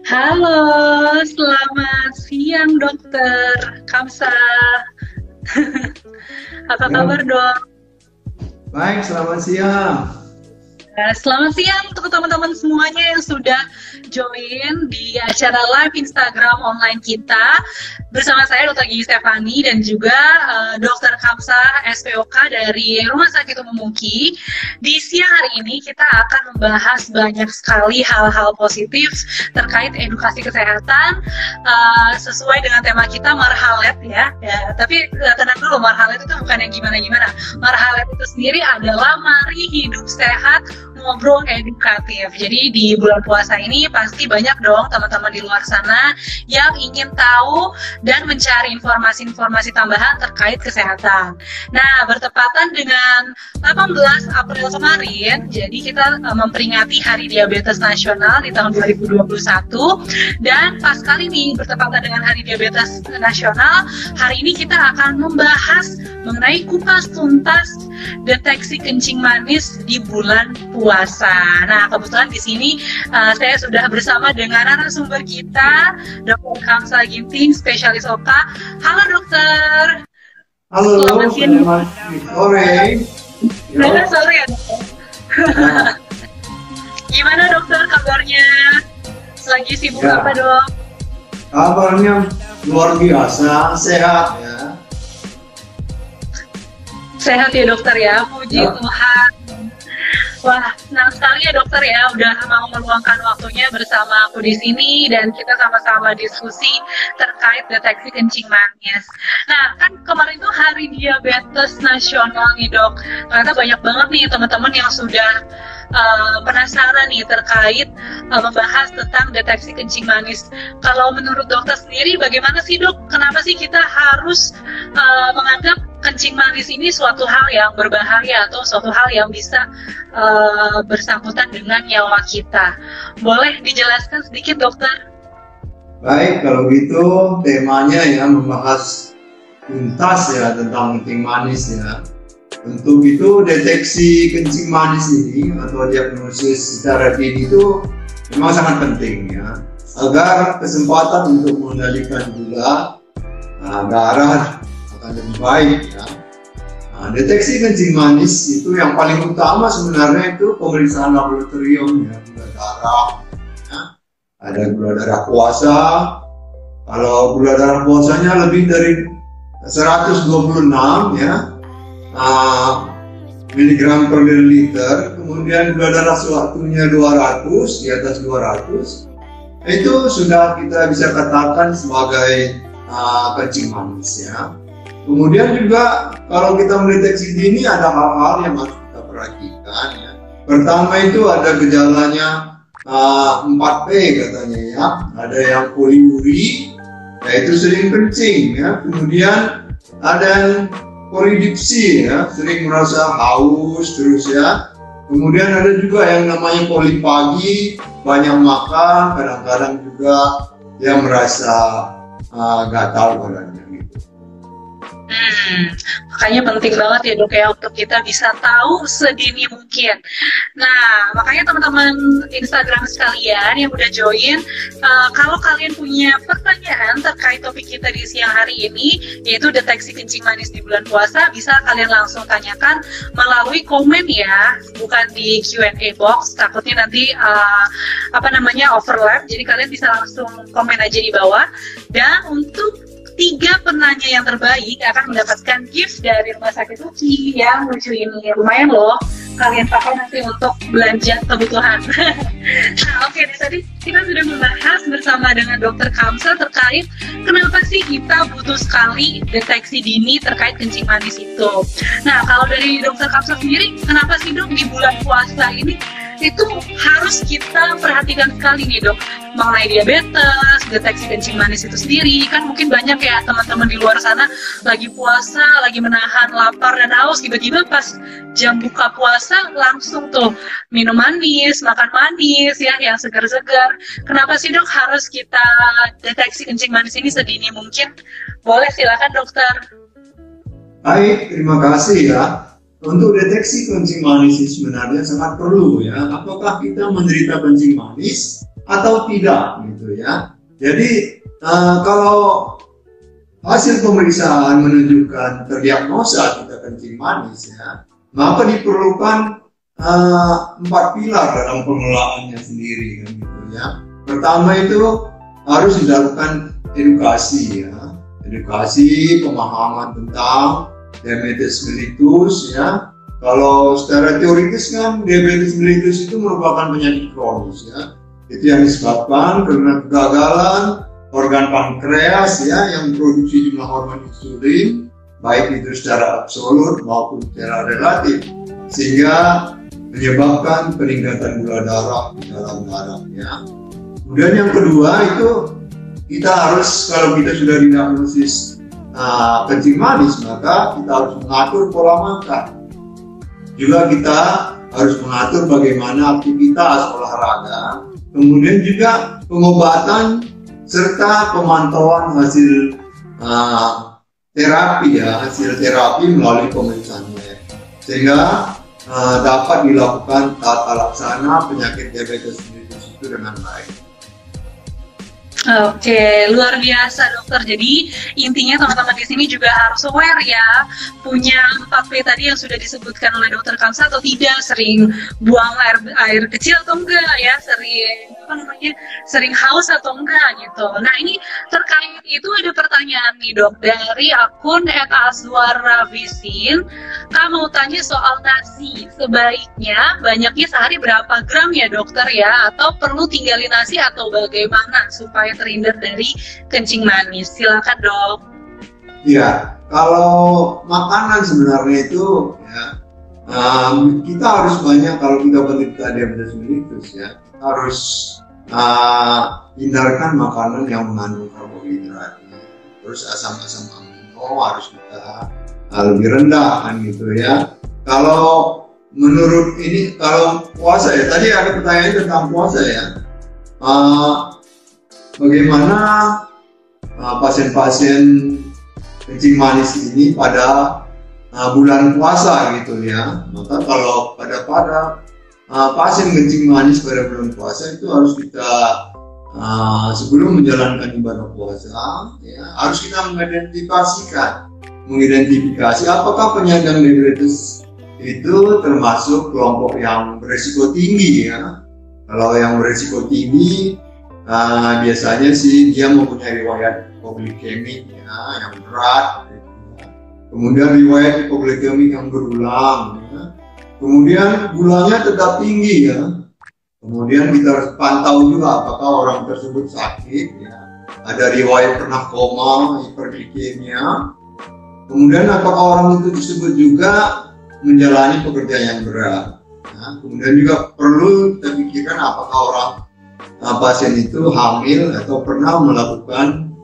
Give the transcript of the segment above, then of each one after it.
Halo, selamat siang Dokter Kamsa. Apa kabar dok? Baik, selamat siang. Selamat siang untuk teman-teman semuanya yang sudah join di acara live Instagram online kita bersama saya Dr. Gigi Stefani dan juga Dr. Kamsa SPOK dari Rumah Sakit Umum UKI. Di siang hari ini kita akan membahas banyak sekali hal-hal positif terkait edukasi kesehatan sesuai dengan tema kita marhalet ya. Tapi tenang dulu, marhalet itu bukan yang gimana-gimana. Marhalet itu sendiri adalah mari hidup sehat ngobrol edukatif. Jadi di bulan puasa ini pasti banyak dong teman-teman di luar sana yang ingin tahu dan mencari informasi-informasi tambahan terkait kesehatan. Nah, bertepatan dengan 18 April kemarin, jadi kita memperingati Hari Diabetes Nasional di tahun 2021 dan pas kali ini bertepatan dengan Hari Diabetes Nasional, hari ini kita akan membahas mengenai kupas tuntas deteksi kencing manis di bulan puasa. Nah, kebetulan di sini saya sudah bersama dengan narasumber kita, Dr. Kamsa Ginting, spesialis OK. Halo dokter. Halo, selamat siang. Sore. Selamat sore ya dokter. Gimana dokter kabarnya? Lagi sibuk apa dok? Kabarnya luar biasa, sehat ya. Sehat ya dokter ya, puji Tuhan. Wah, senang sekali ya dokter ya udah mau meluangkan waktunya bersama aku di sini dan kita sama-sama diskusi terkait deteksi kencing manis. Nah, kan kemarin tuh Hari Diabetes Nasional nih dok. Ternyata banyak banget nih teman-teman yang sudah penasaran nih terkait membahas tentang deteksi kencing manis. Kalau menurut dokter sendiri bagaimana sih dok? Kenapa sih kita harus menganggap kencing manis ini suatu hal yang berbahaya atau suatu hal yang bisa bersangkutan dengan nyawa kita? Boleh dijelaskan sedikit dokter? Baik, kalau gitu temanya ya membahas tuntas ya tentang kencing manis ya. Untuk itu deteksi kencing manis ini atau diagnosis secara dini itu memang sangat penting ya, agar kesempatan untuk mengendalikan gula darah akan lebih baik ya. Nah, deteksi kencing manis itu yang paling utama sebenarnya itu pemeriksaan laboratorium ya, gula darah ya. Ada gula darah puasa. Kalau gula darah puasanya lebih dari 126 ya miligram per liter, kemudian gula darah sewaktunya 200, di atas 200, itu sudah kita bisa katakan sebagai kencing manis ya. Kemudian juga kalau kita mendeteksi dini ada hal-hal yang harus kita perhatikan ya. Pertama itu ada gejalanya 4P katanya ya. Ada yang poliuri, yaitu sering kencing ya. Kemudian ada yang polidipsi ya, sering merasa haus terus ya. Kemudian ada juga yang namanya polipagi, banyak makan, kadang-kadang juga yang merasa gatal badannya gitu. Makanya penting banget ya dok ya untuk kita bisa tahu sedini mungkin. Nah, makanya teman-teman Instagram sekalian yang udah join, kalau kalian punya pertanyaan terkait topik kita di siang hari ini, yaitu deteksi kencing manis di bulan puasa, bisa kalian langsung tanyakan melalui komen ya, bukan di Q&A box. Takutnya nanti overlap, jadi kalian bisa langsung komen aja di bawah. Dan untuk 3 penanya yang terbaik akan mendapatkan gift dari Rumah Sakit UKI yang lucu ini. Lumayan loh, kalian pakai nanti untuk belanja kebutuhan. Nah, oke, tadi kita sudah membahas bersama dengan Dr. Kamsa terkait kenapa sih kita butuh sekali deteksi dini terkait kencing manis itu. Nah, kalau dari Dr. Kamsa sendiri, kenapa sih dok di bulan puasa ini itu harus kita perhatikan sekali nih dok mengenai diabetes, deteksi kencing manis itu sendiri. Kan mungkin banyak ya teman-teman di luar sana lagi puasa, lagi menahan lapar dan haus, tiba-tiba pas jam buka puasa langsung tuh minum manis, makan manis ya yang segar-segar. Kenapa sih dok harus kita deteksi kencing manis ini sedini mungkin? Boleh, silakan dokter. Baik, terima kasih ya. untuk deteksi kencing manis ini sebenarnya sangat perlu ya. Apakah kita menderita kencing manis atau tidak gitu ya. Jadi kalau hasil pemeriksaan menunjukkan terdiagnosa kita kencing manis ya, maka diperlukan 4 pilar dalam pengelolaannya sendiri kan gitu ya. Pertama itu harus dilakukan edukasi ya, edukasi pemahaman tentang diabetes mellitus ya. Kalau secara teoritis kan diabetes mellitus itu merupakan penyakit kronis ya. Itu yang disebabkan karena kegagalan organ pankreas ya yang memproduksi jumlah hormon insulin baik itu secara absolut maupun secara relatif, sehingga menyebabkan peningkatan gula darah di dalam darah ya. Kemudian yang kedua itu kita harus, kalau kita sudah didiagnosis kencing manis, maka kita harus mengatur pola makan. Juga kita harus mengatur bagaimana aktivitas olahraga, kemudian juga pengobatan serta pemantauan hasil terapi ya, hasil terapi melalui pemeriksaan lab, sehingga dapat dilakukan tata laksana penyakit diabetes mellitus itu dengan baik. Oke, luar biasa dokter. Jadi intinya teman-teman di sini juga harus aware ya, punya 4P tadi yang sudah disebutkan oleh dokter Kamsa atau tidak, sering buang air kecil atau enggak ya, sering haus atau enggak gitu. Nah ini terkait itu ada pertanyaan nih dok dari akun @azwaravisin. Kak mau tanya soal nasi, sebaiknya banyaknya sehari berapa gram ya dokter ya, atau perlu tinggalin nasi atau bagaimana supaya terhindar dari kencing manis? Silakan dok. Iya, kalau makanan sebenarnya itu ya, kita harus banyak, kalau kita menderita diabetes mellitus ya, kita harus hindarkan makanan yang mengandung karbohidrat, terus asam-asam amino harus kita lebih rendah kan gitu ya. Kalau menurut ini, kalau puasa ya, tadi ada pertanyaan tentang puasa ya, bagaimana pasien-pasien kencing manis ini pada bulan puasa gitu ya. Maka kalau pada pasien kencing manis pada bulan puasa itu harus kita sebelum menjalankan ibadah puasa ya, harus kita mengidentifikasi apakah penyandang diabetes itu termasuk kelompok yang beresiko tinggi ya. Kalau yang beresiko tinggi biasanya sih dia mempunyai riwayat hipoglikemik ya, yang berat gitu. Kemudian riwayat hipoglikemik yang berulang ya. Kemudian gulanya tetap tinggi ya. Kemudian kita harus pantau juga apakah orang tersebut sakit ya. Ada riwayat pernah koma, hiperglikemia. Kemudian apakah orang itu tersebut juga menjalani pekerjaan yang berat ya. Kemudian juga perlu kita pikirkan apakah orang pasien itu hamil atau pernah melakukan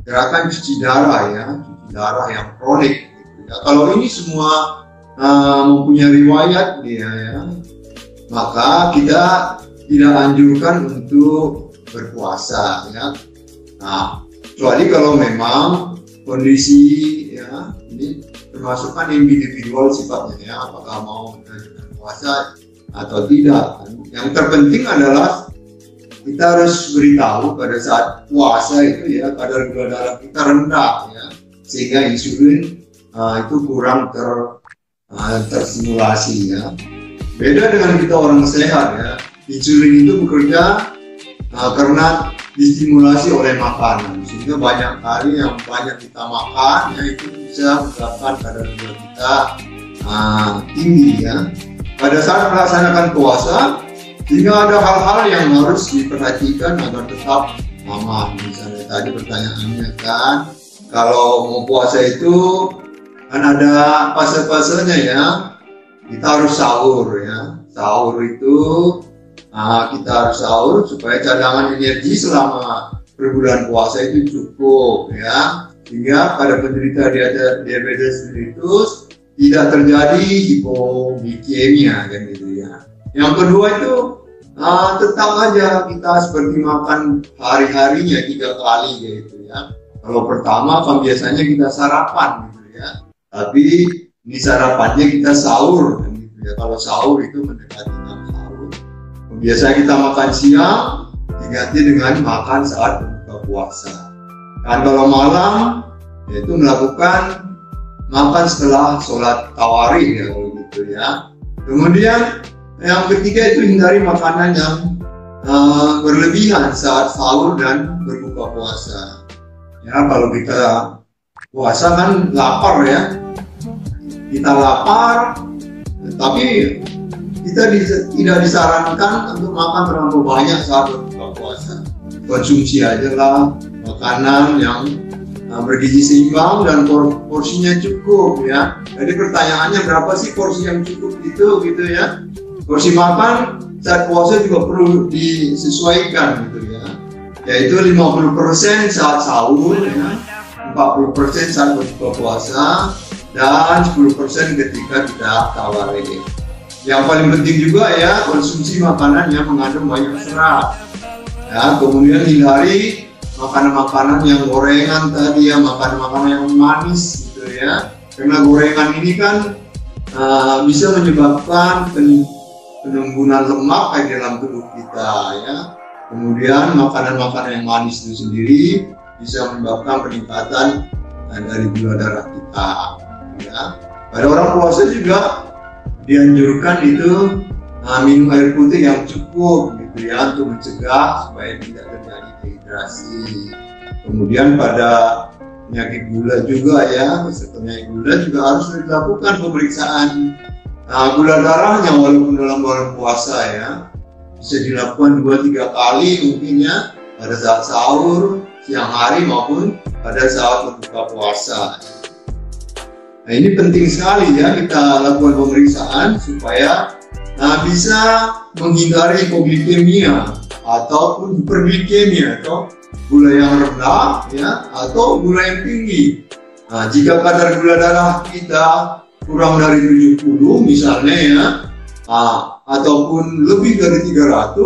gerakan cuci darah ya, cuci darah yang kronik gitu ya. Kalau ini semua mempunyai riwayat dia ya, maka kita tidak anjurkan untuk berpuasa ya. Nah, kecuali kalau memang kondisi ya ini termasuk kan individual sifatnya ya, apakah mau melanjutkan puasa atau tidak. Yang terpenting adalah kita harus beritahu pada saat puasa itu ya kadar gula darah kita rendah ya, sehingga insulin itu kurang terstimulasi ya. Beda dengan kita orang sehat ya, insulin itu bekerja karena distimulasi oleh makanan, sehingga banyak kali yang banyak kita makan ya itu bisa menyebabkan kadar gula kita tinggi ya. Pada saat melaksanakan puasa, sehingga ada hal-hal yang harus diperhatikan agar tetap aman. Misalnya tadi pertanyaannya kan, kalau mau puasa itu kan ada fase-fasenya ya. Kita harus sahur ya. Sahur itu kita harus sahur supaya cadangan energi selama berbulan puasa itu cukup ya. Sehingga pada penderita diabetes mellitus tidak terjadi hipoglikemia kan gitu ya. Yang kedua itu tetap aja kita seperti makan hari-harinya 3 kali gitu ya. Kalau pertama kan biasanya kita sarapan gitu ya. Tapi Ini sarapannya kita sahur, kan gitu ya. Kalau sahur itu mendekati jam sahur. Biasanya kita makan siang diganti dengan makan saat berbuka puasa. Dan kalau malam yaitu melakukan makan setelah sholat tarawih ya, kalau gitu ya. Kemudian yang ketiga itu hindari makanan yang berlebihan saat sahur dan berbuka puasa. Ya, kalau kita puasa kan lapar ya, kita lapar, tapi kita tidak disarankan untuk makan terlalu banyak saat berbuka puasa. Konsumsi aja lah makanan yang bergizi seimbang dan porsinya cukup ya. Jadi pertanyaannya berapa sih porsi yang cukup itu gitu ya. Porsi makan saat puasa juga perlu disesuaikan gitu ya. Yaitu 50% saat sahur ya, 40% saat berbuka puasa, dan 10% ketika kita tarawih. Yang paling penting juga ya, konsumsi makanan yang mengandung banyak serat. Ya, kemudian hindari makanan-makanan yang gorengan tadi ya, makanan-makanan yang manis gitu ya. Karena gorengan ini kan bisa menyebabkan penimbunan lemak di dalam tubuh kita ya. Kemudian makanan-makanan yang manis itu sendiri bisa menyebabkan peningkatan dari gula darah kita ya. Pada orang puasa juga dianjurkan itu minum air putih yang cukup gitu ya, untuk mencegah supaya tidak terjadi dehidrasi. Kemudian pada penyakit gula juga ya, penyakit gula juga harus dilakukan pemeriksaan gula darahnya walaupun dalam bulan puasa ya. Bisa dilakukan 2-3 kali mungkin ya, pada saat sahur, siang hari maupun pada saat berbuka puasa. Nah ini penting sekali ya, kita lakukan pemeriksaan supaya bisa menghindari hipoglikemia ataupun hiperglikemia atau gula yang rendah ya, atau gula yang tinggi. Nah, jika kadar gula darah kita kurang dari 70 misalnya ya, ataupun lebih dari 300,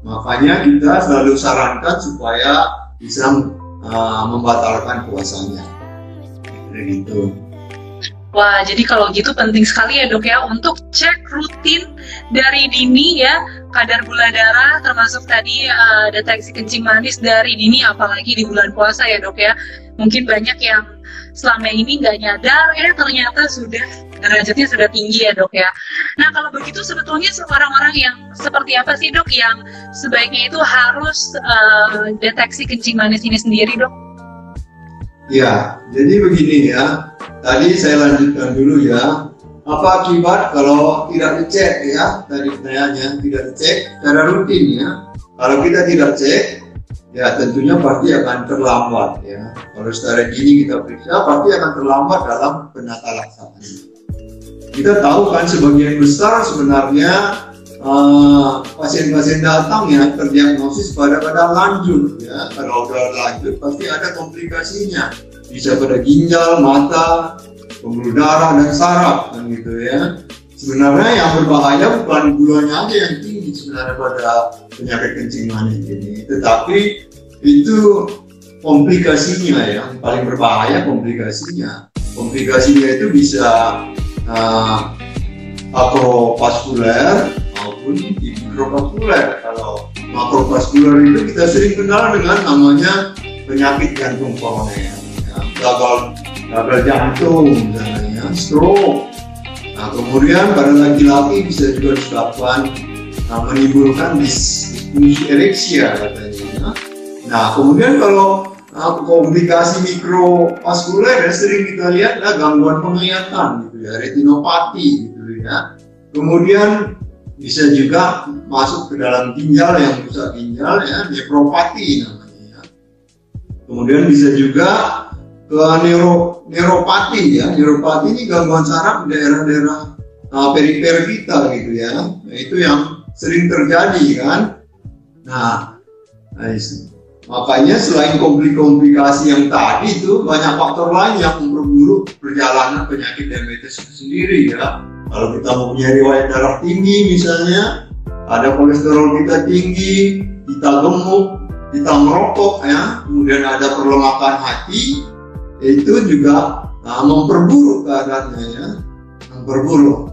makanya kita selalu sarankan supaya bisa membatalkan puasanya. Gitu. Wah, jadi kalau gitu penting sekali ya dok ya untuk cek rutin dari dini ya, kadar gula darah termasuk tadi deteksi kencing manis dari dini, apalagi di bulan puasa ya dok ya. Mungkin banyak yang selama ini nggak nyadar ya, ternyata sudah derajatnya sudah tinggi ya dok ya. Nah kalau begitu sebetulnya orang-orang yang seperti apa sih dok yang sebaiknya itu harus deteksi kencing manis ini sendiri dok? Ya, jadi begini ya. Tadi saya lanjutkan dulu ya. Apa akibat kalau tidak dicek ya? Tadi pertanyaannya tidak dicek secara rutin ya. Kalau kita tidak cek, ya tentunya pasti akan terlambat ya. Kalau secara dini kita periksa, pasti akan terlambat dalam penata laksanaan. Kita tahu kan sebagian besar sebenarnya pasien-pasien datang ya terdiagnosis pada lanjut ya. Kalau udah lanjut pasti ada komplikasinya, bisa pada ginjal, mata, pembuluh darah dan saraf kan gitu ya. Sebenarnya yang berbahaya bukan gulanya aja yang tinggi sebenarnya pada penyakit kencing manis ini, tetapi itu komplikasinya yang paling berbahaya. Komplikasinya itu bisa makrovaskuler maupun mikrovaskuler. Kalau makrovaskuler itu kita sering kenal dengan namanya penyakit jantung koroner ya. Gagal jantung misalnya, stroke. Nah kemudian pada laki-laki bisa juga disebabkan menimbulkan disfungsi ereksia katanya. Nah kemudian kalau komplikasi mikrovaskuler ya, sering kita lihat gangguan penglihatan gitu ya, retinopati gitu ya. Kemudian bisa juga masuk ke dalam ginjal, yang rusak ginjal ya, nefropati namanya. Kemudian bisa juga ke neuropati ya. Neuropati ini gangguan saraf di daerah-daerah perifer kita gitu ya. Nah, itu yang sering terjadi kan. Nah makanya selain komplikasi yang tadi itu banyak faktor lain yang memperburuk perjalanan penyakit diabetes itu sendiri ya. Kalau kita mempunyai riwayat darah tinggi misalnya, ada kolesterol kita tinggi, kita gemuk, kita merokok ya, kemudian ada perlemakan hati, itu juga memperburuk keadaannya ya, memperburuk.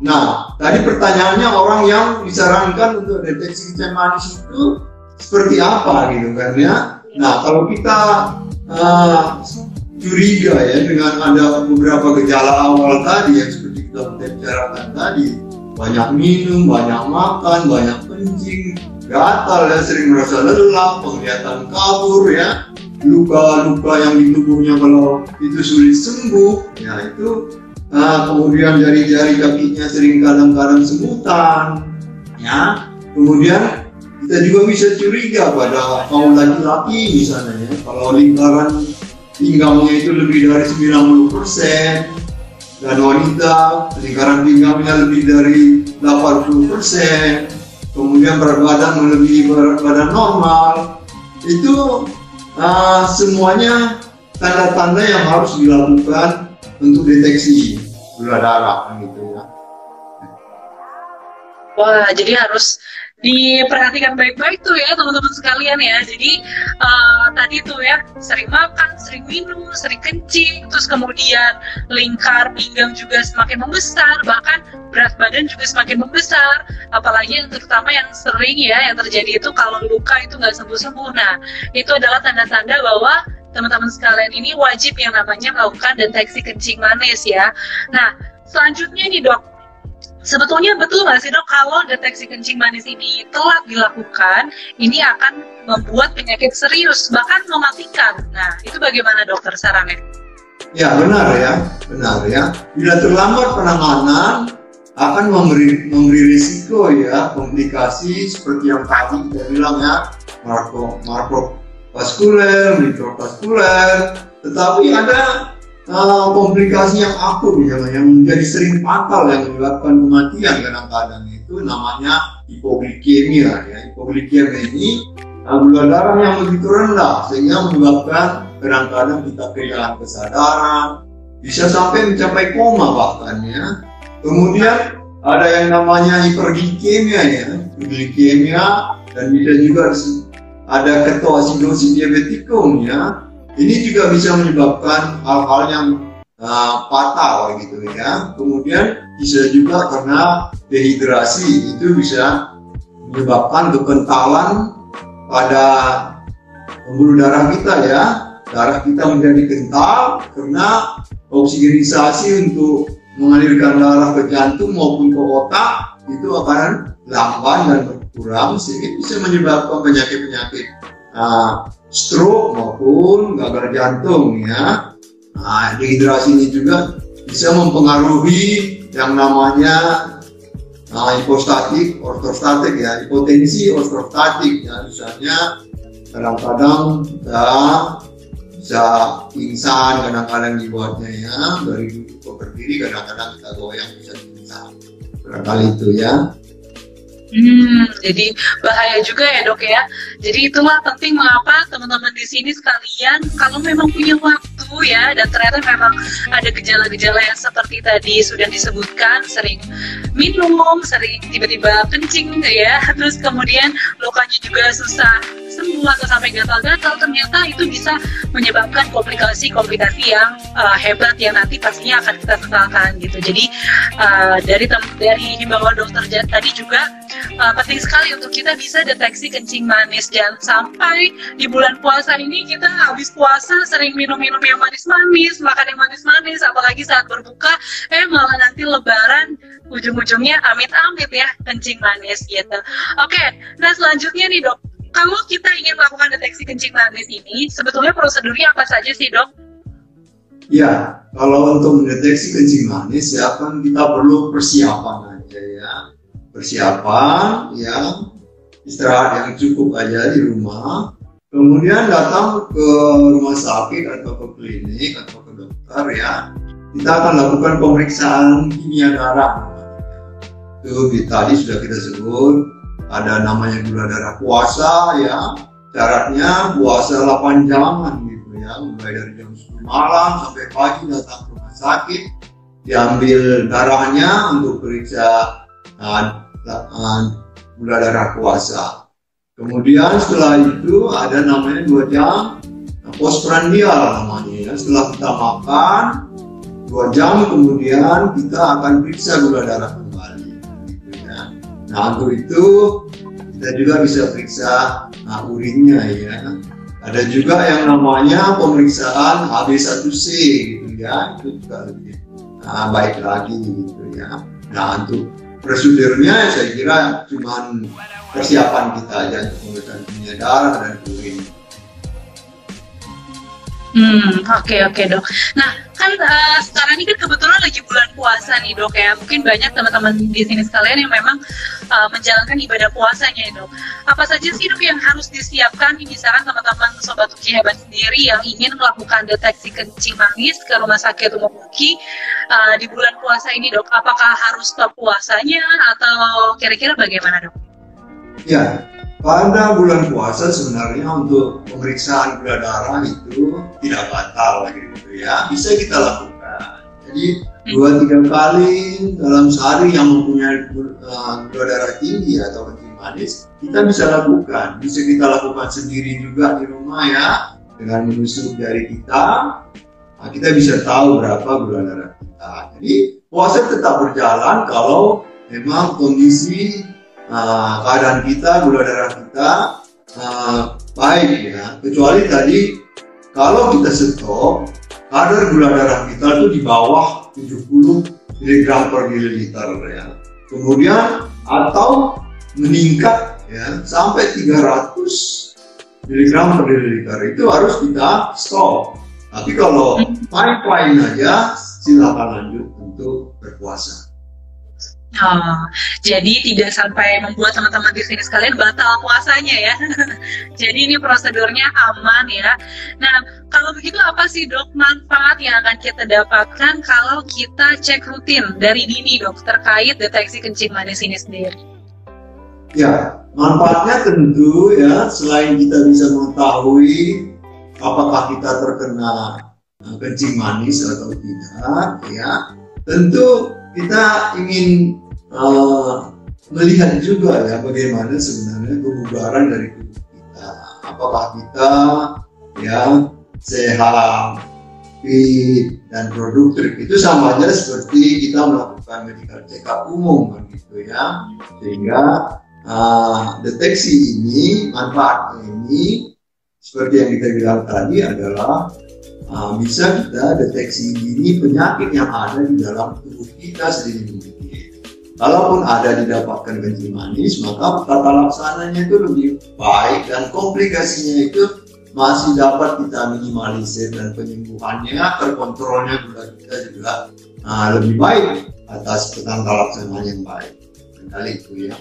Nah, tadi pertanyaannya orang yang disarankan untuk deteksi kencing manis itu seperti apa gitu kan ya. Nah, kalau kita curiga ya dengan ada beberapa gejala awal tadi yang seperti kita bicarakan tadi, banyak minum, banyak makan, banyak kencing, gatal ya, sering merasa lelah, penglihatan kabur ya, luka-luka yang di tubuhnya kalau itu sulit sembuh ya, itu kemudian jari-jari kakinya sering kadang-kadang semutan ya. Kemudian kita juga bisa curiga pada kaum laki-laki misalnya ya, kalau lingkaran pinggangnya itu lebih dari 90%, dan wanita lingkaran pinggangnya lebih dari 80%, kemudian berat badan melebihi berat badan normal, itu semuanya tanda-tanda yang harus dilakukan untuk deteksi gula darah gitu ya. Wah, jadi harus diperhatikan baik-baik tuh ya teman-teman sekalian ya. Jadi tadi tuh ya, sering makan, sering minum, sering kencing, terus kemudian lingkar pinggang juga semakin membesar, bahkan berat badan juga semakin membesar. Apalagi yang terutama yang sering ya yang terjadi itu kalau luka itu nggak sembuh-sembuh. Nah, itu adalah tanda-tanda bahwa teman-teman sekalian ini wajib yang namanya melakukan deteksi kencing manis ya. Nah, selanjutnya nih dok, sebetulnya betul nggak sih dok kalau deteksi kencing manis ini telat dilakukan, ini akan membuat penyakit serius, bahkan mematikan. Nah, itu bagaimana dokter sarannya? Ya benar ya. Bila terlambat penanganan akan memberi risiko ya, komplikasi seperti yang tadi kita bilang ya, makrovaskuler, mikrovaskuler, tetapi ada komplikasi yang akut yang menjadi sering fatal yang menyebabkan kematian kadang-kadang, itu namanya hipoglikemia ya. Hipoglikemia ini gula darah yang begitu rendah sehingga menyebabkan kadang-kadang kita kehilangan kesadaran, bisa sampai mencapai koma bahkan ya. Kemudian ada yang namanya hiperglikemia ya, glikemia, dan bisa juga ada ketoasidosis diabetikum ya. Ini juga bisa menyebabkan hal-hal yang fatal gitu ya. Kemudian bisa juga karena dehidrasi, itu bisa menyebabkan kekentalan pada pembuluh darah kita ya. Darah kita menjadi kental karena oksigenisasi untuk mengalirkan darah ke jantung maupun ke otak itu akan lamban dan berkurang, sehingga bisa menyebabkan penyakit-penyakit stroke maupun gagal jantung ya. Nah, dehidrasi ini juga bisa mempengaruhi yang namanya hipostatik, ortostatik ya, hipotensi, ortostatik ya. Misalnya kadang-kadang kita bisa pingsan, kadang-kadang dibuatnya ya, dari duduk ke berdiri, kadang-kadang kita goyang bisa pingsan. Barangkali itu ya. Jadi bahaya juga ya dok ya. Jadi itulah penting mengapa teman-teman di sini sekalian kalau memang punya waktu ya, dan ternyata memang ada gejala-gejala yang seperti tadi sudah disebutkan, sering minum, sering tiba-tiba kencing ya, terus kemudian lukanya juga susah sembuh atau sampai gatal-gatal, ternyata itu bisa menyebabkan komplikasi-komplikasi yang hebat yang nanti pastinya akan kita sesalkan gitu. Jadi dari himbauan dokter tadi juga penting sekali untuk kita bisa deteksi kencing manis. Jangan sampai di bulan puasa ini kita habis puasa sering minum-minum yang manis-manis, makan yang manis-manis, apalagi saat berbuka malah nanti lebaran ujung-ujungnya amit-amit ya kencing manis gitu. Oke, nah selanjutnya nih dok, kalau kita ingin melakukan deteksi kencing manis ini, sebetulnya prosedurnya apa saja sih dok? Ya, kalau untuk mendeteksi kencing manis ya kan kita perlu persiapan aja ya. Persiapan ya, istirahat yang cukup aja di rumah. Kemudian datang ke rumah sakit atau ke klinik atau ke dokter ya. Kita akan lakukan pemeriksaan kimia darah. Itu tadi sudah kita sebut, ada namanya gula darah puasa ya. Syaratnya puasa 8 jam gitu ya, mulai dari jam 10 malam sampai pagi datang ke rumah sakit, diambil darahnya untuk periksa gula darah puasa. Kemudian setelah itu ada namanya 2 jam postprandial namanya ya. Setelah kita makan 2 jam kemudian kita akan periksa gula darah kembali gitu ya. Nah untuk itu kita juga bisa periksa urinnya ya. Ada juga yang namanya pemeriksaan HB1C gitu ya, itu juga lebih baik lagi gitu ya. Nah untuk prosedurnya saya kira cuma persiapan kita aja untuk pemeriksaan gula darah dan urin. Oke dok. Nah kan sekarang ini kan kebetulan lagi bulan puasa nih dok ya. Mungkin banyak teman-teman di sini sekalian yang memang menjalankan ibadah puasanya ya dok. Apa saja sih dok yang harus disiapkan? Misalkan teman-teman Sobat Uki Hebat sendiri yang ingin melakukan deteksi kencing manis ke rumah sakit umum Uki di bulan puasa ini dok. Apakah harus stop puasanya atau kira-kira bagaimana dok? Ya, pada bulan puasa sebenarnya untuk pemeriksaan gula darah itu tidak batal gitu ya, bisa kita lakukan. Jadi 2-3 kali dalam sehari yang mempunyai gula darah tinggi atau kencing manis kita bisa lakukan. Bisa kita lakukan sendiri juga di rumah ya, dengan menusuk jari kita. Nah, kita bisa tahu berapa gula darah kita. Jadi puasa tetap berjalan kalau memang kondisi keadaan kita, gula darah kita baik ya, kecuali tadi kalau kita stop kadar gula darah kita itu di bawah 70 mg per mililiter ya, kemudian atau meningkat ya sampai 300 mg per mililiter itu harus kita stop. Tapi kalau fine aja silakan lanjut untuk berpuasa. Jadi tidak sampai membuat teman-teman di sini sekalian batal puasanya ya. Jadi ini prosedurnya aman ya. Nah, kalau begitu apa sih dok manfaat yang akan kita dapatkan kalau kita cek rutin dari dini dok terkait deteksi kencing manis ini sendiri? Ya, manfaatnya tentu ya selain kita bisa mengetahui apakah kita terkena kencing manis atau tidak ya, tentu kita ingin melihat juga ya bagaimana sebenarnya kebugaran dari tubuh kita. Apakah kita ya sehat, fit dan produktif. Itu sama aja seperti kita melakukan medical check up umum kan gitu ya. Sehingga deteksi ini, manfaatnya ini seperti yang kita bilang tadi adalah bisa kita deteksi dini penyakit yang ada di dalam tubuh kita sendiri. Kalaupun ada didapatkan kencing manis, maka tata laksananya itu lebih baik dan komplikasinya itu masih dapat kita minimalisir dan penyembuhannya, terkontrolnya gula kita juga lebih baik atas tata laksana yang baik. Kali itu ya.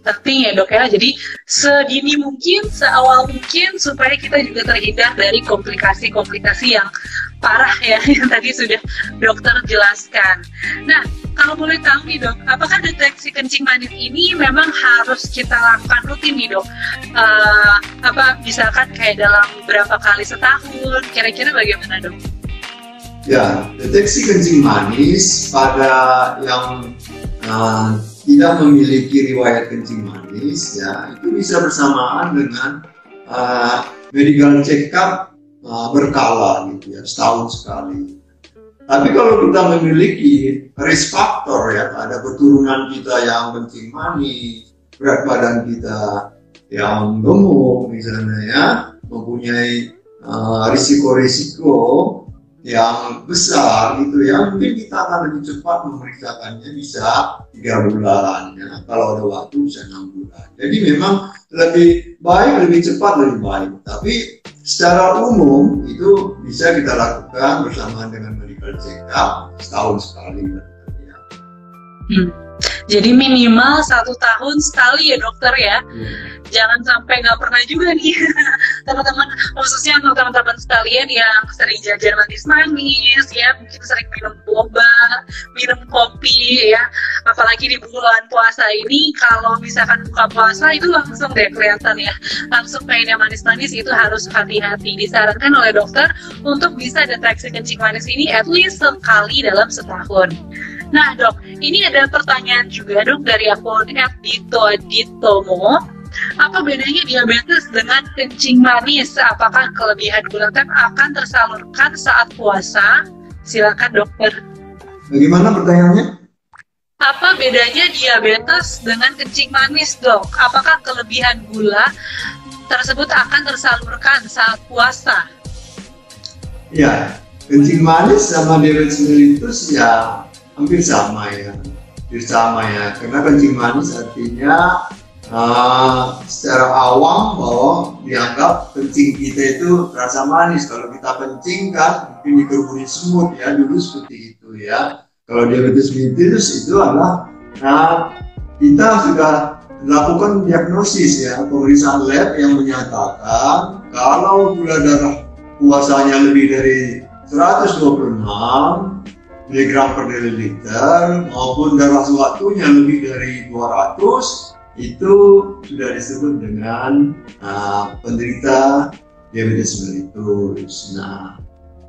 Penting ya dok ya, jadi sedini mungkin, seawal mungkin supaya kita juga terhindar dari komplikasi-komplikasi yang parah ya, yang tadi sudah dokter jelaskan. Nah, kalau boleh tahu nih dok, apakah deteksi kencing manis ini memang harus kita lakukan rutin nih dok? Misalkan kayak dalam berapa kali setahun, kira-kira bagaimana dok? Ya, deteksi kencing manis pada yang tidak memiliki riwayat kencing manis ya itu bisa bersamaan dengan medical check up berkala gitu ya, setahun sekali. Tapi kalau kita memiliki risk factor ya, ada keturunan kita yang kencing manis, berat badan kita yang gemuk misalnya ya, mempunyai risiko-risiko yang besar gitu ya, mungkin kita akan lebih cepat memeriksakannya, bisa 3 bulan ya, kalau ada waktu bisa 6 bulan. Jadi memang lebih baik, lebih cepat, lebih baik. Tapi secara umum itu bisa kita lakukan bersamaan dengan medical check up setahun sekali ya. Jadi minimal 1 tahun sekali ya dokter ya. Jangan sampai nggak pernah juga nih teman-teman, khususnya untuk teman-teman sekalian yang sering jajan manis-manis ya, mungkin sering minum boba, minum kopi ya, apalagi di bulan puasa ini kalau misalkan buka puasa itu langsung deh kelihatan ya, langsung pengennya manis-manis. Itu harus hati-hati. Disarankan oleh dokter untuk bisa deteksi kencing manis ini at least sekali dalam setahun. Nah dok, ini ada pertanyaan juga dok dari akun @dito_ditomo. Apa bedanya diabetes dengan kencing manis? Apakah kelebihan gula teh akan tersalurkan saat puasa? Silakan dokter. Bagaimana pertanyaannya? Apa bedanya diabetes dengan kencing manis, dok? Apakah kelebihan gula tersebut akan tersalurkan saat puasa? Ya, kencing manis sama diabetes mellitus ya hampir sama ya. Karena kencing manis artinya secara awam bahwa dianggap kencing kita itu rasa manis. Kalau kita kencing kan mungkin dikerubuni semut ya, dulu seperti itu ya. Kalau diabetes mellitus itu adalah kita sudah lakukan diagnosis ya, pemeriksaan lab yang menyatakan kalau gula darah puasanya lebih dari 126 mg per mililiter maupun darah sewaktunya lebih dari 200, itu sudah disebut dengan penderita diabetes mellitus. Nah,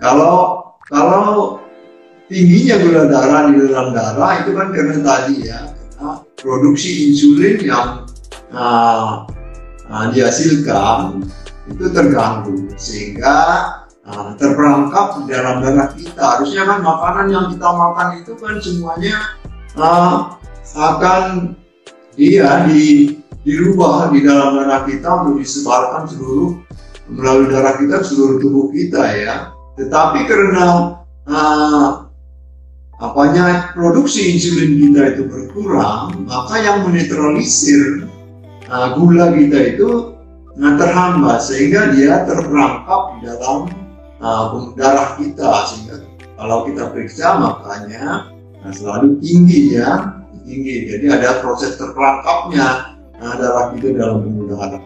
kalau tingginya gula darah di dalam darah itu kan karena tadi ya, karena produksi insulin yang dihasilkan itu terganggu sehingga terperangkap di dalam darah kita. Harusnya kan makanan yang kita makan itu kan semuanya akan dirubah di dalam darah kita untuk disebarkan melalui darah kita seluruh tubuh kita ya. Tetapi karena produksi insulin kita itu berkurang, maka yang menetralisir gula kita itu terhambat sehingga dia terperangkap di dalam darah kita, sehingga kalau kita periksa makanya selalu tinggi. Jadi ada proses terperangkapnya darah kita dalam pembuluh darah.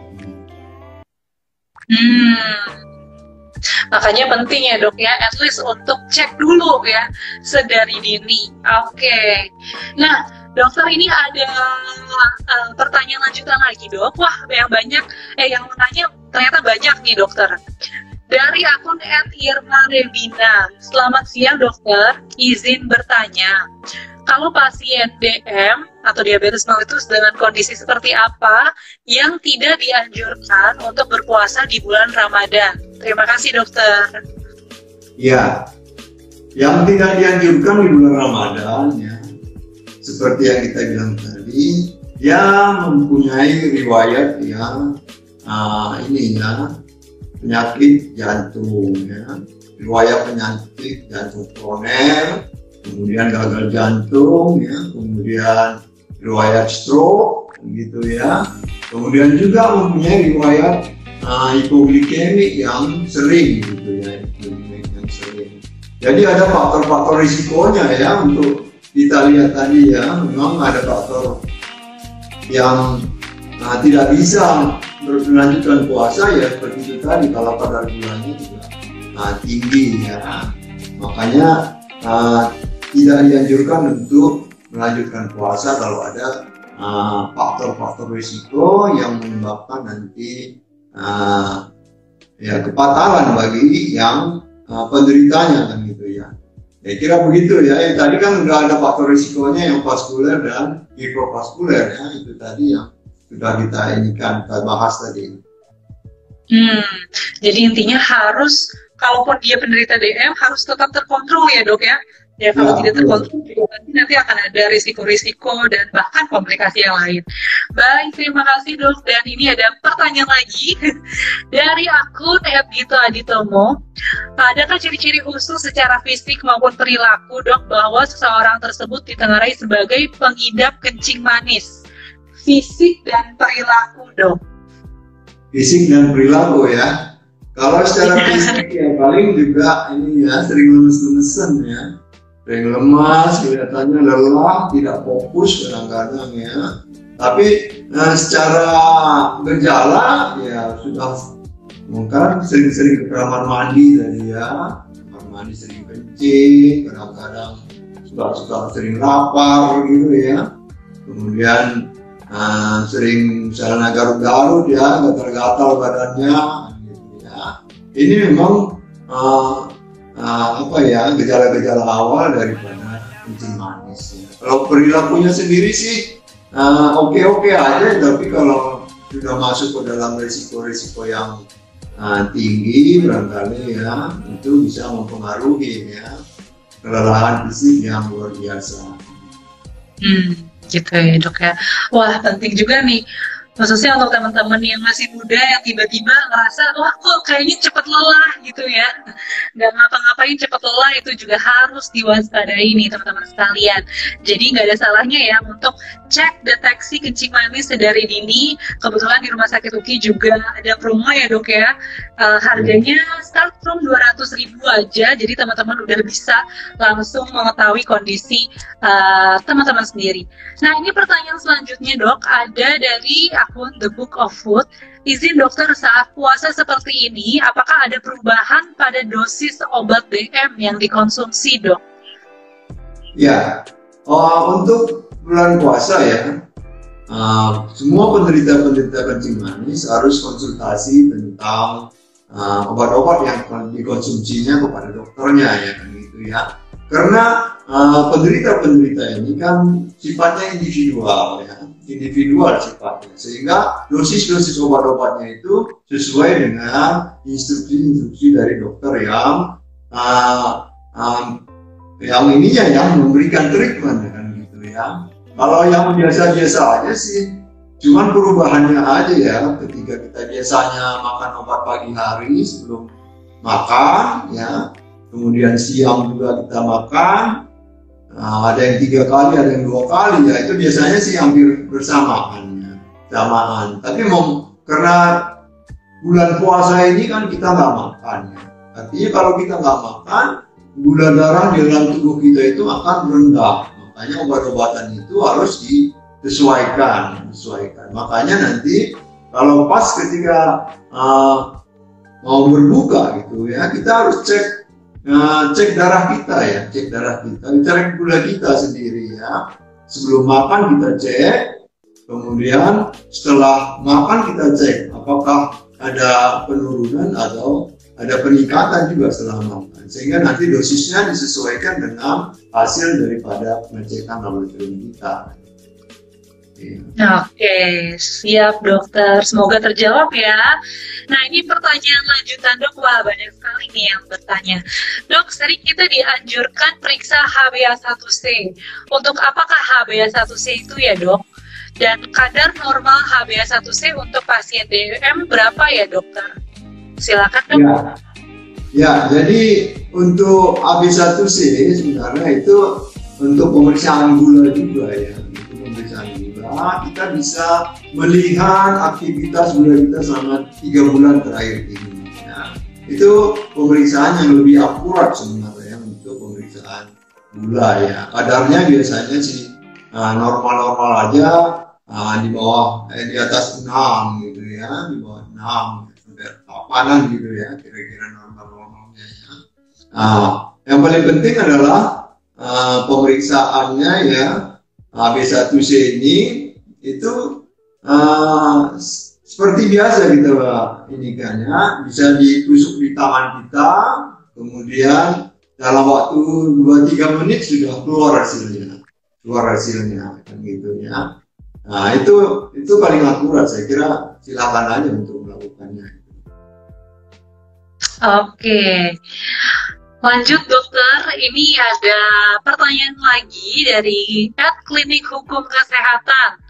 Makanya penting ya dok ya, at least untuk cek dulu ya sedari dini. Oke. Nah dokter, ini ada pertanyaan lanjutan lagi dok. Wah yang menanya ternyata banyak nih dokter. Dari akun @irma_rebina. Selamat siang dokter, izin bertanya. Kalau pasien DM atau diabetes mellitus dengan kondisi seperti apa yang tidak dianjurkan untuk berpuasa di bulan Ramadan? Terima kasih dokter. Ya, yang tidak dianjurkan di bulan Ramadan ya, seperti yang kita bilang tadi, dia mempunyai riwayat yang penyakit jantung ya, riwayat penyakit jantung koroner, kemudian gagal jantung ya, kemudian riwayat stroke gitu ya, kemudian juga mempunyai riwayat hipoglikemik yang sering gitu ya, Jadi ada faktor-faktor risikonya ya untuk kita lihat tadi ya. Memang ada faktor yang tidak bisa melanjutkan puasa ya, seperti itu tadi, kalau kadar gulanya juga tinggi ya, makanya tidak dianjurkan untuk melanjutkan puasa kalau ada faktor-faktor risiko yang menyebabkan nanti kepatalan bagi yang penderitanya kan gitu ya. Kira begitu ya. Tadi kan udah ada faktor risikonya yang vaskuler dan hidrovaskuler ya, itu tadi yang sudah kita bahas tadi. Jadi intinya harus, kalaupun dia penderita DM harus tetap terkontrol ya dok ya. Ya kalau tidak terkontrol nanti akan ada risiko-risiko dan bahkan komplikasi yang lain. Baik, terima kasih dok. Dan ini ada pertanyaan lagi dari akun @gito aditomo. Adakah ciri-ciri khusus secara fisik maupun perilaku dok bahwa seseorang tersebut ditengarai sebagai pengidap kencing manis? Fisik dan perilaku dok. Fisik dan perilaku ya. Kalau secara fisik ya paling juga ini ya, sering lemes-lemesan ya, sering lemas, kelihatannya lelah, tidak fokus kadang-kadang ya. Tapi secara gejala ya sudah mungkin sering-sering ke kamar mandi tadi ya, kamar mandi sering kencing, kadang-kadang suka sering lapar gitu ya. Kemudian sering misalnya garut-garut ya, gatal-gatal badannya gitu ya. Ini memang gejala-gejala awal daripada kencing manis ya. Kalau perilakunya sendiri sih oke-oke aja, tapi kalau sudah masuk ke dalam risiko-risiko yang tinggi barangkali ya, itu bisa mempengaruhi ya kelelahan fisik yang luar biasa. Gitu ya dok ya. Wah penting juga nih, khususnya untuk teman-teman yang masih muda yang tiba-tiba ngerasa wah kok kayaknya cepet lelah gitu ya, nggak ngapa-ngapain cepet lelah, itu juga harus diwaspadai nih teman-teman sekalian. Jadi nggak ada salahnya ya untuk cek deteksi kencing manis sedari dini. Kebetulan di Rumah Sakit UKI juga ada promo ya dok ya, harganya start from 200.000 aja, jadi teman-teman udah bisa langsung mengetahui kondisi teman-teman sendiri. Nah ini pertanyaan selanjutnya dok, ada dari akun The Book of Food. Izin dokter, saat puasa seperti ini, apakah ada perubahan pada dosis obat DM yang dikonsumsi dok? Ya, untuk bulan puasa ya, semua penderita kencing manis harus konsultasi tentang obat-obat yang dikonsumsinya kepada dokternya ya, kan gitu ya. Karena penderita-penderita ini kan sifatnya individual ya, individual sifatnya, sehingga dosis-dosis obat-obatnya itu sesuai dengan instruksi-instruksi dari dokter yang memberikan treatment kan gitu ya. Kalau yang biasa-biasa aja sih, cuman perubahannya aja ya, ketika kita biasanya makan obat pagi hari sebelum makan ya, kemudian siang juga kita makan, ada yang 3 kali, ada yang 2 kali ya, itu biasanya sih hampir bersamaan. Tapi karena bulan puasa ini kan kita nggak makan ya. Artinya kalau kita nggak makan, gula darah di dalam tubuh kita itu akan rendah. Makanya obat-obatan itu harus disesuaikan. Makanya nanti kalau pas ketika mau berbuka gitu ya, kita harus cek darah kita ya, cek gula kita sendiri ya. Sebelum makan kita cek, kemudian setelah makan kita cek apakah ada penurunan atau ada peningkatan juga setelah makan, sehingga nanti dosisnya disesuaikan dengan hasil daripada pengecekan laboratorium kita. Oke, siap dokter. Semoga terjawab ya. Nah ini pertanyaan lanjutan dok. Wah banyak sekali nih yang bertanya. Dok, sering kita dianjurkan periksa HbA1c. Untuk apakah HbA1c itu ya dok? Dan kadar normal HbA1c untuk pasien DM berapa ya dokter? Silakan dok. Ya, jadi untuk HbA1c sebenarnya itu untuk pemeriksaan gula juga ya. Kita bisa melihat aktivitas gula kita selama 3 bulan terakhir ini ya. Itu pemeriksaan yang lebih akurat sebenarnya untuk pemeriksaan gula ya. Kadarnya biasanya sih normal-normal aja, di atas 6 gitu ya, di bawah 6 sampai 8 gitu ya, kira-kira normal-normalnya ya. Yang paling penting adalah pemeriksaannya ya. HbA1c ini itu seperti biasa kita ini kan ya, bisa ditusuk di tangan kita, kemudian dalam waktu 2-3 menit sudah keluar hasilnya kan gitu ya. Nah itu paling akurat, saya kira silakan aja untuk melakukannya. Oke. Lanjut dokter, ini ada pertanyaan lagi dari Klinik Hukum Kesehatan.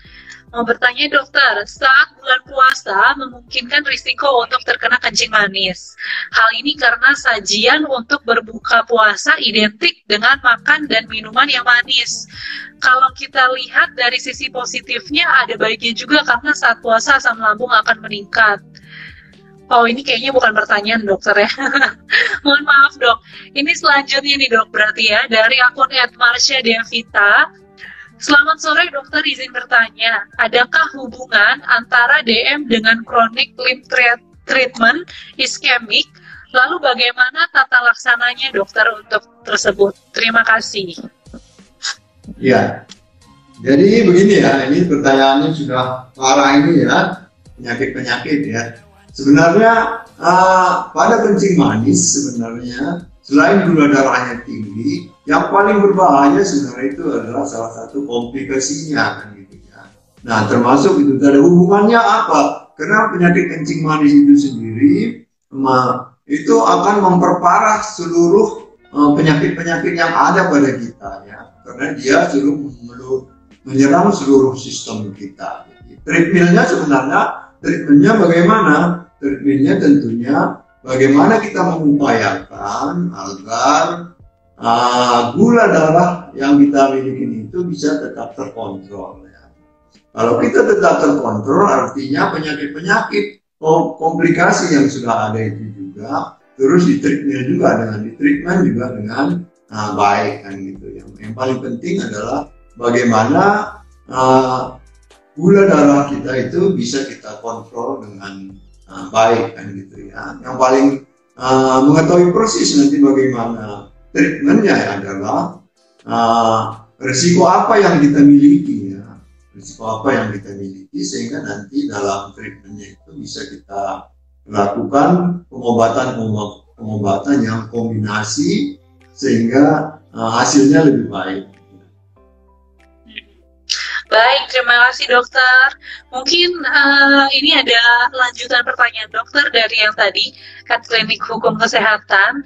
Mau bertanya dokter, saat bulan puasa memungkinkan risiko untuk terkena kencing manis. Hal ini karena sajian untuk berbuka puasa identik dengan makan dan minuman yang manis. Kalau kita lihat dari sisi positifnya, ada baiknya juga karena saat puasa asam lambung akan meningkat. Oh ini kayaknya bukan pertanyaan dokter ya. Mohon maaf dok. Ini selanjutnya nih dok, berarti ya dari akun @marsha_devita. Selamat sore dokter, izin bertanya, adakah hubungan antara DM dengan chronic lymph treatment ischemic? Lalu bagaimana tata laksananya dokter untuk tersebut? Terima kasih. Ya, jadi begini ya, ini pertanyaannya sudah parah ini ya, penyakit-penyakit ya. Sebenarnya pada kencing manis sebenarnya selain gula darahnya tinggi, yang paling berbahaya sebenarnya itu adalah salah satu komplikasinya kan gitu ya, Nah, termasuk itu ada hubungannya apa? Karena penyakit kencing manis itu sendiri itu akan memperparah seluruh penyakit-penyakit yang ada pada kita ya. Karena dia menyerang seluruh sistem kita. Treatmentnya sebenarnya, bagaimana? Treatmentnya tentunya bagaimana kita mengupayakan agar gula darah yang kita miliki itu bisa tetap terkontrol. Kalau kita tetap terkontrol, artinya penyakit-penyakit komplikasi yang sudah ada itu juga terus ditreatment juga dengan baik kan gitu. Yang paling penting adalah bagaimana gula darah kita itu bisa kita kontrol dengan baik kan gitu ya. Yang paling mengetahui persis nanti bagaimana treatmentnya adalah risiko apa yang kita miliki ya. Risiko apa yang kita miliki sehingga nanti dalam treatmentnya itu bisa kita lakukan pengobatan yang kombinasi sehingga hasilnya lebih baik. Baik, terima kasih dokter. Mungkin ini ada lanjutan pertanyaan dokter dari yang tadi, Klinik Hukum Kesehatan.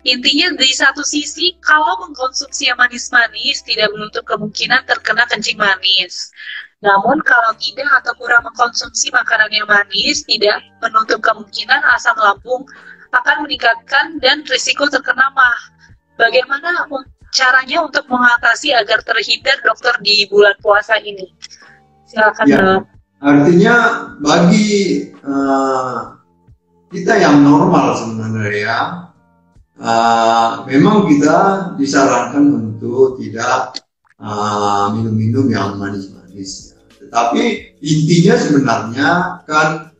Intinya di satu sisi, kalau mengkonsumsi yang manis-manis tidak menutup kemungkinan terkena kencing manis. Namun kalau tidak atau kurang mengkonsumsi makanan yang manis, tidak menutup kemungkinan asam lambung akan meningkatkan dan risiko terkena MAH. Bagaimana caranya untuk mengatasi agar terhindar dokter di bulan puasa ini? Silakan ya, dok. Artinya bagi kita yang normal sebenarnya ya, memang kita disarankan untuk tidak minum-minum yang manis-manis ya. Tetapi intinya sebenarnya kan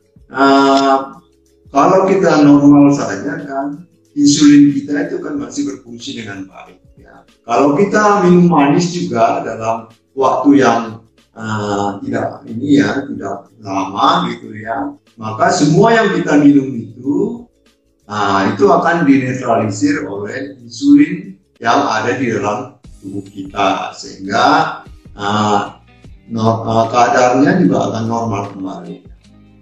kalau kita normal saja kan insulin kita itu kan masih berfungsi dengan baik ya. Kalau kita minum manis juga dalam waktu yang tidak lama gitu ya, maka semua yang kita minum itu akan dinetralisir oleh insulin yang ada di dalam tubuh kita sehingga kadarnya juga akan normal kembali.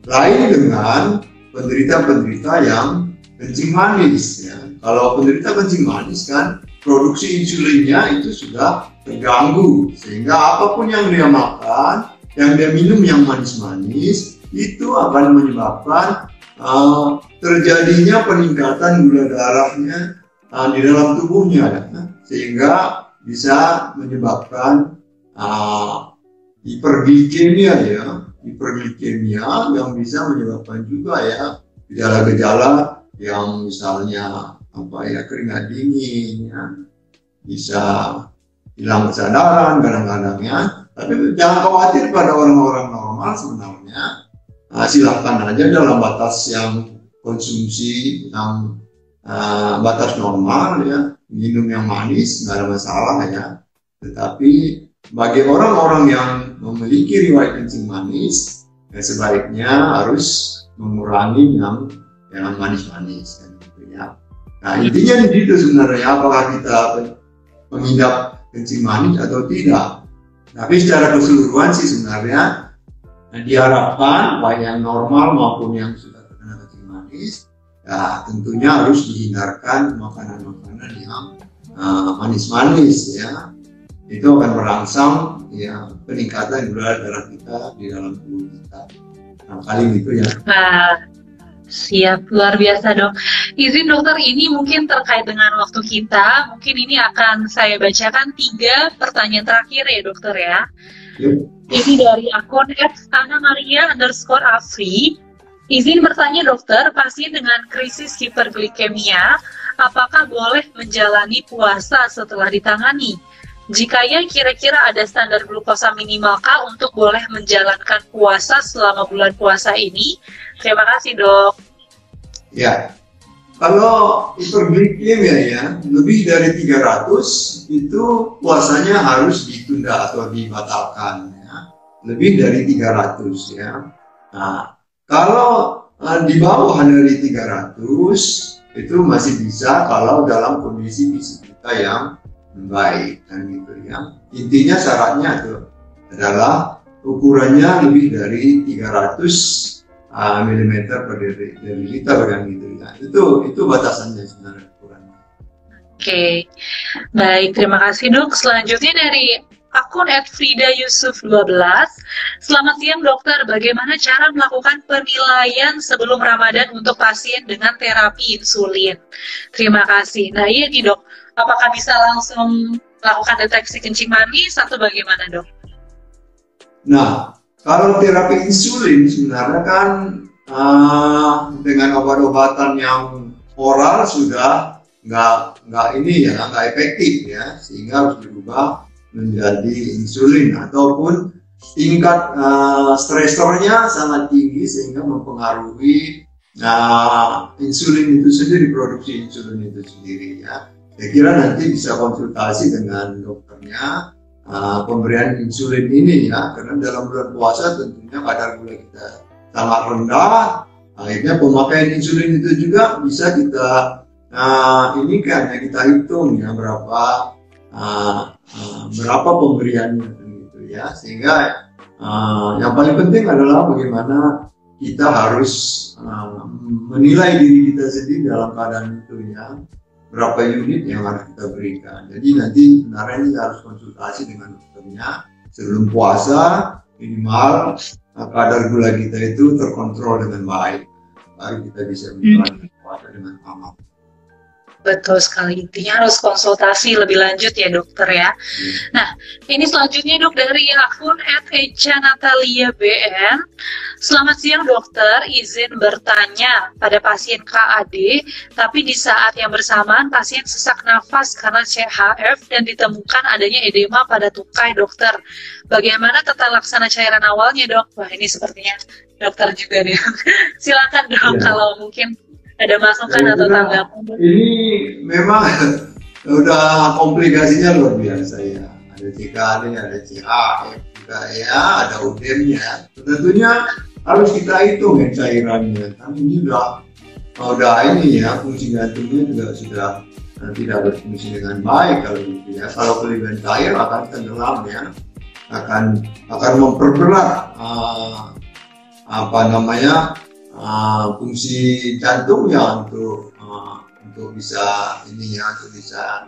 Lain dengan penderita-penderita yang kencing manis ya. Kalau penderita kencing manis kan produksi insulinnya itu sudah terganggu sehingga apapun yang dia makan, yang dia minum yang manis-manis itu akan menyebabkan terjadinya peningkatan gula darahnya di dalam tubuhnya ya. Sehingga bisa menyebabkan hiperglikemia yang bisa menyebabkan juga ya gejala-gejala yang misalnya keringat dingin ya, bisa hilang kesadaran kadang-kadang ya. Tapi jangan khawatir pada orang-orang normal sebenarnya. Silakan aja dalam batas yang konsumsi yang batas normal ya, minum yang manis nggak ada masalah ya. Tetapi bagi orang-orang yang memiliki riwayat kencing manis ya, sebaiknya harus mengurangi yang manis-manis kan, gitu ya. Nah intinya di situ sebenarnya, apakah kita mengidap kencing manis atau tidak. Tapi secara keseluruhan sih sebenarnya diharapkan baik yang normal maupun yang sudah terkena kencing manis ya tentunya harus dihindarkan makanan-makanan yang manis-manis ya. Itu akan merangsang ya peningkatan gula darah kita di dalam tubuh kita. Nah kali itu ya. Siap, luar biasa dok. Izin dokter, ini mungkin terkait dengan waktu kita. Mungkin ini akan saya bacakan 3 pertanyaan terakhir ya dokter ya. Yuk. Ini dari akun @anamaria_afri. Izin bertanya dokter, pasien dengan krisis hiperglikemia, apakah boleh menjalani puasa setelah ditangani? Jika ya, kira-kira ada standar glukosa minimalkah untuk boleh menjalankan puasa selama bulan puasa ini? Terima kasih dok. Ya, kalau hiperglikemia ya lebih dari 300 itu puasanya harus ditunda atau dibatalkan ya. Lebih dari 300 ya. Nah, kalau di bawah dari 300 itu masih bisa kalau dalam kondisi fisik kita yang baik kan gitu ya. Intinya syaratnya itu adalah ukurannya lebih dari 300 mm per liter kan gitu ya. Itu batasannya sebenarnya ukurannya. Oke, baik, terima kasih dok. Selanjutnya dari akun @frida_yusuf12. Selamat siang dokter, bagaimana cara melakukan penilaian sebelum Ramadan untuk pasien dengan terapi insulin? Terima kasih. Nah iya nih dok, apakah bisa langsung melakukan deteksi kencing manis atau bagaimana dok? Nah, kalau terapi insulin sebenarnya kan dengan obat-obatan yang oral sudah nggak efektif ya, sehingga harus dirubah menjadi insulin ataupun tingkat stresornya sangat tinggi sehingga mempengaruhi insulin itu sendiri, produksi insulin itu sendiri ya. Saya kira nanti bisa konsultasi dengan dokternya pemberian insulin ini ya, karena dalam bulan puasa tentunya kadar gula kita sangat rendah, akhirnya pemakaian insulin itu juga bisa kita ini kan ya, kita hitung ya berapa pemberiannya gitu ya, sehingga yang paling penting adalah bagaimana kita harus menilai diri kita sendiri dalam keadaan itu ya, berapa unit yang harus kita berikan. Jadi nanti sebenarnya kita harus konsultasi dengan dokternya sebelum puasa, minimal kadar gula kita itu terkontrol dengan baik, baru kita bisa menjalankan puasa dengan aman. Betul sekali, intinya harus konsultasi lebih lanjut ya dokter ya. Nah, ini selanjutnya dok dari akun @ecanataliabn. Selamat siang dokter, izin bertanya, pada pasien KAD, tapi di saat yang bersamaan pasien sesak nafas karena CHF dan ditemukan adanya edema pada tungkai dokter. Bagaimana tata laksana cairan awalnya dok? Wah ini sepertinya dokter juga nih. Silakan dok kalau mungkin ada masukan atau tanggapan. Ini memang udah komplikasinya luar biasa ya. Ada CKD, ada CHF juga ya, ada UDM-nya. Tentunya harus kita hitung ya cairannya. Kan ini udah ini ya, fungsi jantungnya juga sudah tidak berfungsi dengan baik kalau gitu ya. Kalau kelebihan cair akan tenggelam ya, akan memperberat fungsi jantungnya untuk bisa ini ya, untuk bisa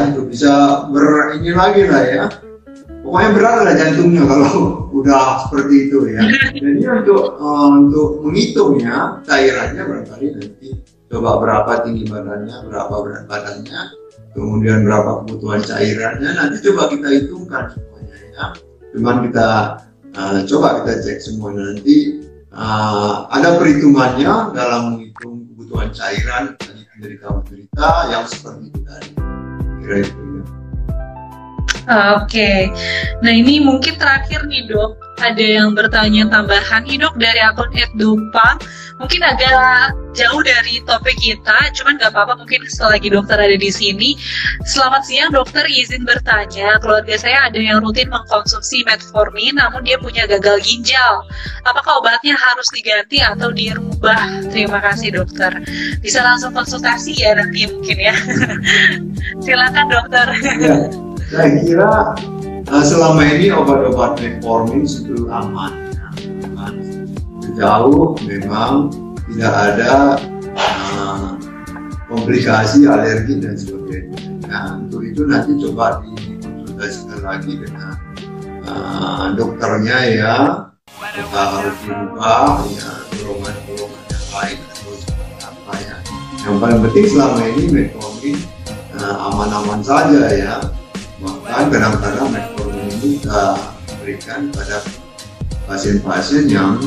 untuk bisa ini lagi lah ya. Pokoknya berat lah jantungnya kalau udah seperti itu ya. Jadi untuk menghitungnya cairannya barangkali nanti coba berapa tinggi badannya, berapa berat badannya, kemudian berapa kebutuhan cairannya, nanti coba kita hitungkan semuanya ya. Cuman kita coba kita cek semua nanti ada perhitungannya dalam menghitung kebutuhan cairan dari kamu cerita yang seperti itu tadi. Kira itu ya. Oke, nah ini mungkin terakhir nih dok, ada yang bertanya tambahan nih dok dari akun @dumpang. Mungkin agak jauh dari topik kita, cuman nggak apa-apa mungkin selagi dokter ada di sini. Selamat siang dokter, izin bertanya, keluarga saya ada yang rutin mengkonsumsi metformin, namun dia punya gagal ginjal. Apakah obatnya harus diganti atau dirubah? Terima kasih dokter. Bisa langsung konsultasi ya nanti mungkin ya. Silakan dokter. Ya. Saya kira selama ini obat-obat metformin itu aman, ya. Sejauh memang tidak ada komplikasi, alergi dan sebagainya. Nah, untuk itu nanti coba dikonsultasikan lagi dengan dokternya ya. Kita harus dirubah ya, golongan-golongan yang lain atau seperti apa ya. Yang paling penting selama ini metformin aman-aman saja ya. Bahkan kadang-kadang metformin itu kita berikan pada pasien-pasien yang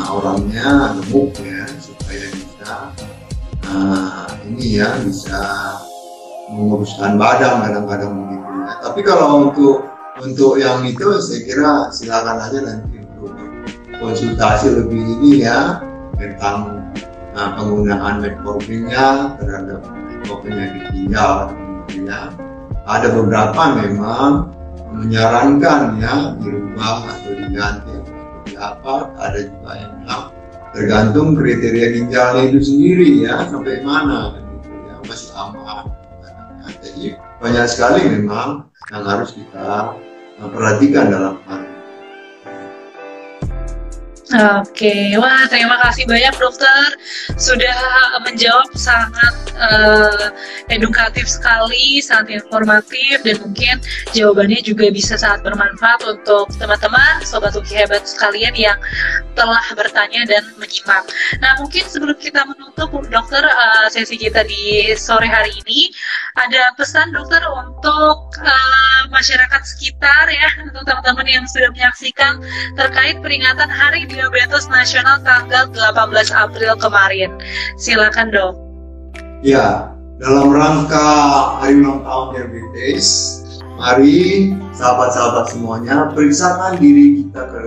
orangnya gemuk ya, supaya bisa bisa menguruskan badan kadang-kadang begitu ya. Tapi kalau untuk yang itu saya kira silakan aja nanti untuk konsultasi lebih ini ya tentang penggunaan metforminnya terhadap penyakit ginjal ya. Ada beberapa memang menyarankan ya dirubah atau diganti seperti apa. Ada juga yang bilang tergantung kriteria ginjalnya itu sendiri ya, sampai mana gitu ya, masih aman. Jadi banyak sekali memang yang harus kita perhatikan dalam hal ini. Oke, wah terima kasih banyak dokter sudah menjawab sangat edukatif sekali, sangat informatif, dan mungkin jawabannya juga bisa sangat bermanfaat untuk teman-teman Sobat Uki Hebat sekalian yang telah bertanya dan menyimak. Nah mungkin sebelum kita menutup dokter sesi kita di sore hari ini, ada pesan dokter untuk masyarakat sekitar ya, untuk teman-teman yang sudah menyaksikan terkait peringatan Hari Diabetes Nasional tanggal 18 April kemarin. Silakan dok. Ya, dalam rangka Hari Ulang Tahun Diabetes, mari sahabat-sahabat semuanya periksakan diri kita ke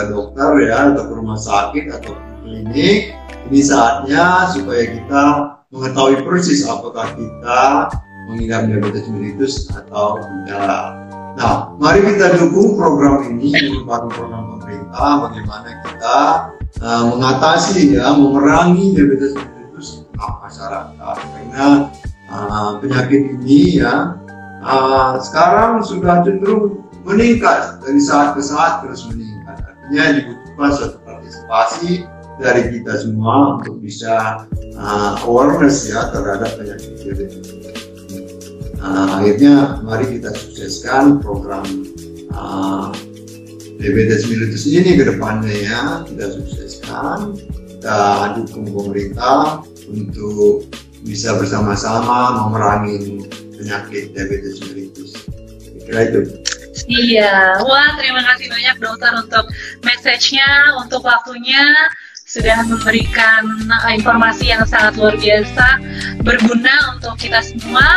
dokter ya, atau ke rumah sakit atau klinik. Ini saatnya supaya kita mengetahui persis apakah kita mengidap diabetes mellitus atau tidak. Nah, mari kita dukung program ini, merupakan program pemerintah bagaimana kita mengatasi ya, memerangi diabetes mellitus di tengah masyarakat. Karena penyakit ini ya sekarang sudah cenderung meningkat, dari saat ke saat terus meningkat. Artinya dibutuhkan suatu partisipasi dari kita semua untuk bisa awareness ya terhadap penyakit diabetes. Akhirnya mari kita sukseskan program diabetes mellitus ini ke depannya ya, kita sukseskan, kita dukung pemerintah untuk bisa bersama-sama memerangi penyakit diabetes mellitus. Kira itu. Iya, wah terima kasih banyak dokter untuk message-nya, untuk waktunya, sudah memberikan informasi yang sangat luar biasa, berguna untuk kita semua.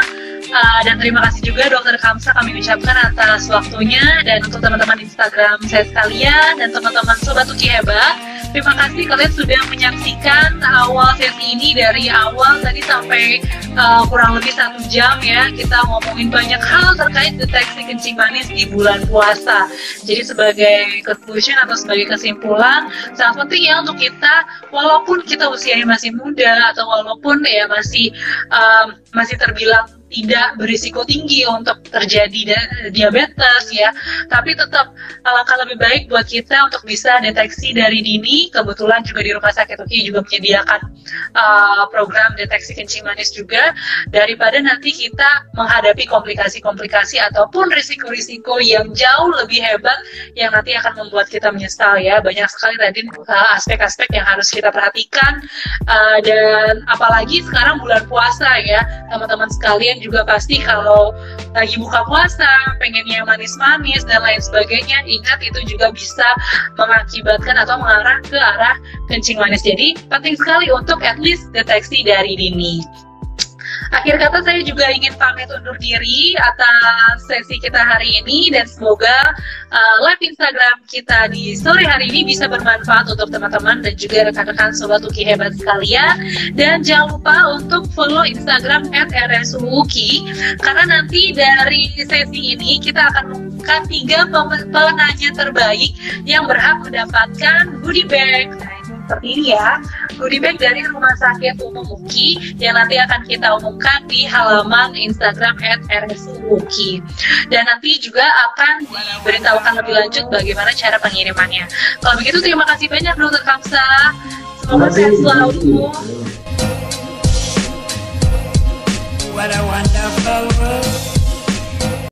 Dan terima kasih juga Dokter Kamsa kami ucapkan atas waktunya, dan untuk teman-teman Instagram saya sekalian dan teman-teman Sobat Uki Hebat, terima kasih kalian sudah menyaksikan awal sesi ini dari awal tadi sampai kurang lebih 1 jam ya. Kita ngomongin banyak hal terkait deteksi kencing manis di bulan puasa. Jadi sebagai conclusion atau sebagai kesimpulan, sangat penting ya untuk kita, walaupun kita usianya masih muda atau walaupun ya masih terbilang tidak berisiko tinggi untuk terjadi diabetes ya, tapi tetap alangkah lebih baik buat kita untuk bisa deteksi dari dini. Kebetulan juga di Rumah Sakit Uki juga menyediakan program deteksi kencing manis juga, daripada nanti kita menghadapi komplikasi-komplikasi ataupun risiko-risiko yang jauh lebih hebat yang nanti akan membuat kita menyesal ya. Banyak sekali tadi aspek-aspek yang harus kita perhatikan, dan apalagi sekarang bulan puasa ya teman-teman sekalian, juga pasti kalau lagi buka puasa pengennya manis-manis dan lain sebagainya, ingat itu juga bisa mengakibatkan atau mengarah ke arah kencing manis. Jadi penting sekali untuk at least deteksi dari dini. Akhir kata saya juga ingin pamit undur diri atas sesi kita hari ini, dan semoga live Instagram kita di sore hari ini bisa bermanfaat untuk teman-teman dan juga rekan-rekan Sobat Uki Hebat sekalian. Dan jangan lupa untuk follow Instagram @rsuuki, karena nanti dari sesi ini kita akan mengumumkan 3 penanya terbaik yang berhak mendapatkan goodie bag. Seperti ini ya, goodie bag dari Rumah Sakit Umum Uki yang nanti akan kita umumkan di halaman Instagram @rsuuki, dan nanti juga akan diberitahukan lebih lanjut bagaimana cara pengirimannya. Kalau begitu terima kasih banyak Dokter Kamsa, semoga sehat selalu. What a wonderful world.